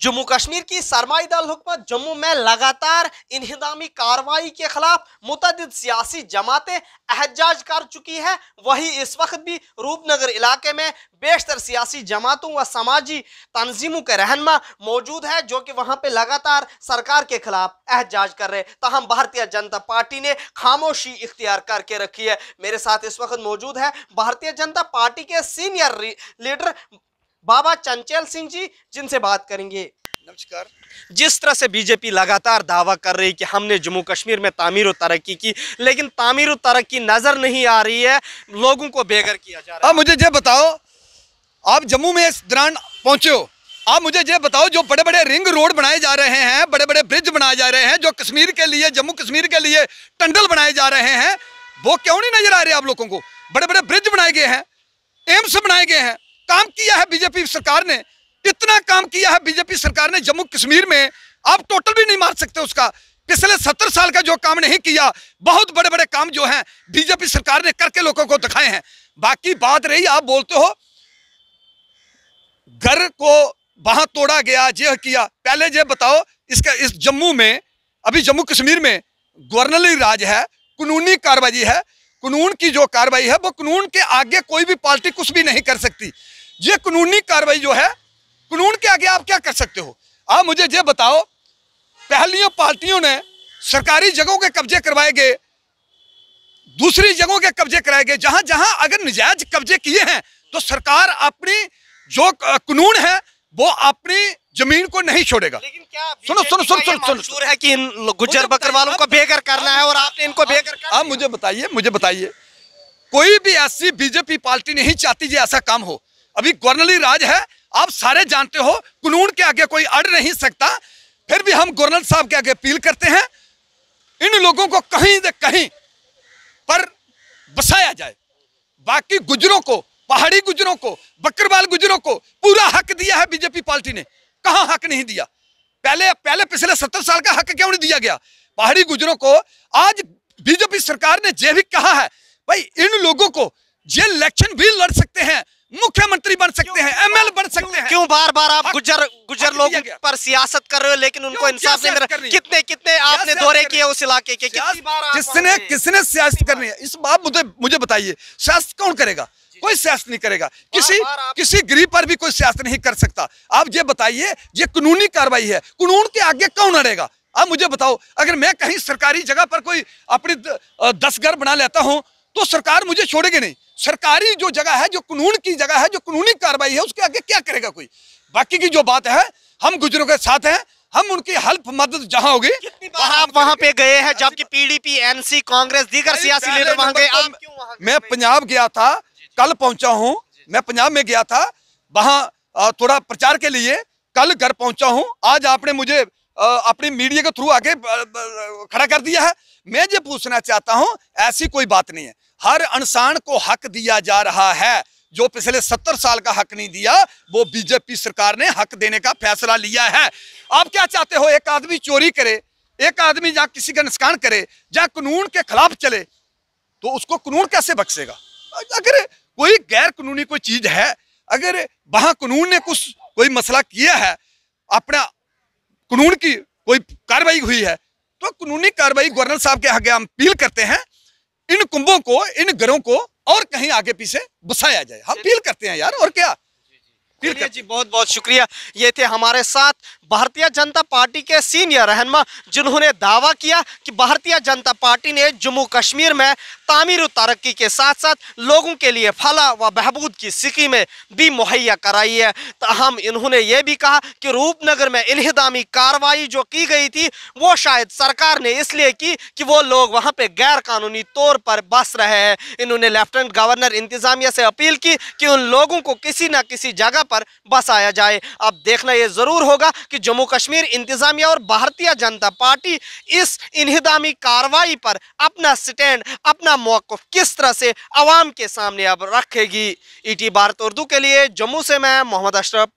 जम्मू कश्मीर की सरमाईदार हुकूमत जम्मू में लगातार इन्हिदामी कार्रवाई के खिलाफ मुतअद्दिद सियासी जमातें एहतजाज कर चुकी है। वही इस वक्त भी रूपनगर इलाके में बेशतर सियासी जमातों व समाजी तंजीमों के रहनुमा मौजूद है जो कि वहां पे लगातार सरकार के खिलाफ एहतजाज कर रहे हैं। ताहम भारतीय जनता पार्टी ने खामोशी इख्तियार करके रखी है। मेरे साथ इस वक्त मौजूद है भारतीय जनता पार्टी के सीनियर लीडर बाबा चंचल सिंह जी, जिनसे बात करेंगे। नमस्कार। जिस तरह से बीजेपी लगातार दावा कर रही कि हमने जम्मू कश्मीर में तामीर और तरक्की की, लेकिन तामीर और तरक्की नजर नहीं आ रही है, लोगों को बेघर किया जा रहा है। अब मुझे ये बताओ, आप जम्मू में इस दौरान पहुंचे हो, आप मुझे ये बताओ जो बड़े बड़े रिंग रोड बनाए जा रहे हैं, बड़े बड़े ब्रिज बनाए जा रहे हैं, जो कश्मीर के लिए, जम्मू कश्मीर के लिए टनल बनाए जा रहे हैं, वो क्यों नहीं नजर आ रहे आप लोगों को? बड़े बड़े ब्रिज बनाए गए हैं, एम्स बनाए गए हैं, काम किया है बीजेपी सरकार ने, इतना काम किया है बीजेपी सरकार ने जम्मू कश्मीर में, आप टोटल भी नहीं मार सकते उसका। पिछले 70 साल का जो काम नहीं किया, बहुत बड़े बड़े काम जो हैं बीजेपी सरकार ने करके लोगों को दिखाए हैं। बाकी बात रही, आप बोलते हो घर को वहां तोड़ा गया, ये किया, पहले ये बताओ इसका इस जम्मू में, अभी जम्मू कश्मीर में गवर्नरी राज है, कानूनी कार्रवाई है, कानून की जो कार्रवाई है वो कानून के आगे कोई भी पार्टी कुछ भी नहीं कर सकती। ये कानूनी कार्रवाई जो है, कानून के आगे आप क्या कर सकते हो? आप मुझे ये बताओ, पहली पार्टियों ने सरकारी जगहों के कब्जे करवाए गए, दूसरी जगहों के कब्जे कराए गए, जहां जहां अगर निजायज कब्जे किए हैं तो सरकार अपनी जो कानून है वो अपनी जमीन को नहीं छोड़ेगा। लेकिन क्या सुनो सुनो सुनो सुनो मंशूर है कि इन गुज्जर बकरवालों को बेघर करना है और आपने इनको बेघर कर? आप मुझे बताइए, कोई भी ऐसी बीजेपी पार्टी नहीं चाहती जो ऐसा काम हो। अभी गवर्नरी राज है, आप सारे जानते हो, कानून के आगे कोई अड़ नहीं सकता। फिर भी हम गवर्नर साहब के आगे अपील करते हैं, इन लोगों को कहीं न कहीं पर बसाया जाए। बाकी गुजरों को, पहाड़ी गुजरों को, बकरवाल गुजरों को पूरा हक दिया है बीजेपी पार्टी ने। कहां हक नहीं दिया? पहले पिछले 70 साल का हक क्यों नहीं दिया गया पहाड़ी गुजरों को? आज बीजेपी सरकार ने यह भी कहा है, भाई इन लोगों को ये इलेक्शन भी लड़ सकते हैं, मुख्यमंत्री बन सकते हैं, एमएलए बन सकते हैं। क्यों बार बार आप गुज्जर लोगों पर सियासत कर रहे हो, लेकिन उनको इंसाफ नहीं मिल रहा? कितने आपने दौरे किए उस इलाके के? किसने सियासत करनी है? इस बात मुझे बताइए, सियासत कौन करेगा? कोई सियासत नहीं करेगा। किसी गरीब पर भी कोई सियासत नहीं कर सकता। आप ये बताइए, ये कानूनी कार्रवाई है, कानून के आगे कौन अड़ेगा? आप मुझे बताओ, अगर मैं कहीं सरकारी जगह पर कोई अपनी 10 घर बना लेता हूं तो सरकार मुझे छोड़ेगी नहीं। सरकारी जो जगह है, जो कानून की जगह है, जो कानूनी कार्रवाई है, उसके आगे क्या करेगा कोई? बाकी की जो बात है, हम गुजरों के साथ हैं, हम उनकी हेल्प मदद जहां होगी वहां पे गए हैं, जबकि पीडीपी, एनसी, कांग्रेस, दीगर सियासी लीडर वहां गए। आप क्यों वहां गए? मैं पंजाब गया था, कल पहुंचा हूं। मैं पंजाब में गया था, वहां थोड़ा प्रचार के लिए, कल घर पहुंचा हूं। आज आपने मुझे अपनी मीडिया के थ्रू आके खड़ा कर दिया है। मैं ये पूछना चाहता हूं, ऐसी कोई बात नहीं है। हर इंसान को हक दिया जा रहा है। जो पिछले 70 साल का हक नहीं दिया, वो बीजेपी सरकार ने हक देने का फैसला लिया है। आप क्या चाहते हो? एक आदमी चोरी करे, एक आदमी जहां किसी का नुकसान करे, जहां कानून के खिलाफ चले, तो उसको कानून कैसे बख्शेगा? अगर कोई गैर कानूनी कोई चीज है, अगर वहां कानून ने कोई मसला किया है, अपना कानून की कोई कार्रवाई हुई है, तो कानूनी कार्रवाई गवर्नर साहब के आगे हम अपील करते हैं, इन कुंभों को, इन घरों को और कहीं आगे पीछे बसाया जाए। हम अपील करते हैं यार, और क्या? जी बहुत बहुत शुक्रिया। ये थे हमारे साथ भारतीय जनता पार्टी के सीनियर रहनुमा, जिन्होंने दावा किया कि भारतीय जनता पार्टी ने जम्मू कश्मीर में तामीर और तरक्की के साथ साथ लोगों के लिए फलाह व बहबूद की स्कीमें भी मुहैया कराई है। ताहम इन्होंने ये भी कहा कि रूपनगर में इन्हिदामी कार्रवाई जो की गई थी, वो शायद सरकार ने इसलिए की कि वो लोग वहाँ पे गैर कानूनी तौर पर बस रहे हैं। इन्होंने लेफ्टिनेंट गवर्नर इंतजामिया से अपील की कि उन लोगों को किसी न किसी जगह पर बसाया जाए। अब देखना ये जरूर होगा कि जम्मू कश्मीर इंतजामिया और भारतीय जनता पार्टी इस इन्हिदामी कार्रवाई पर अपना स्टैंड, अपना मौक़िफ़ किस तरह से अवाम के सामने अब रखेगी। ईटी भारत उर्दू के लिए जम्मू से मैं मोहम्मद अशरफ।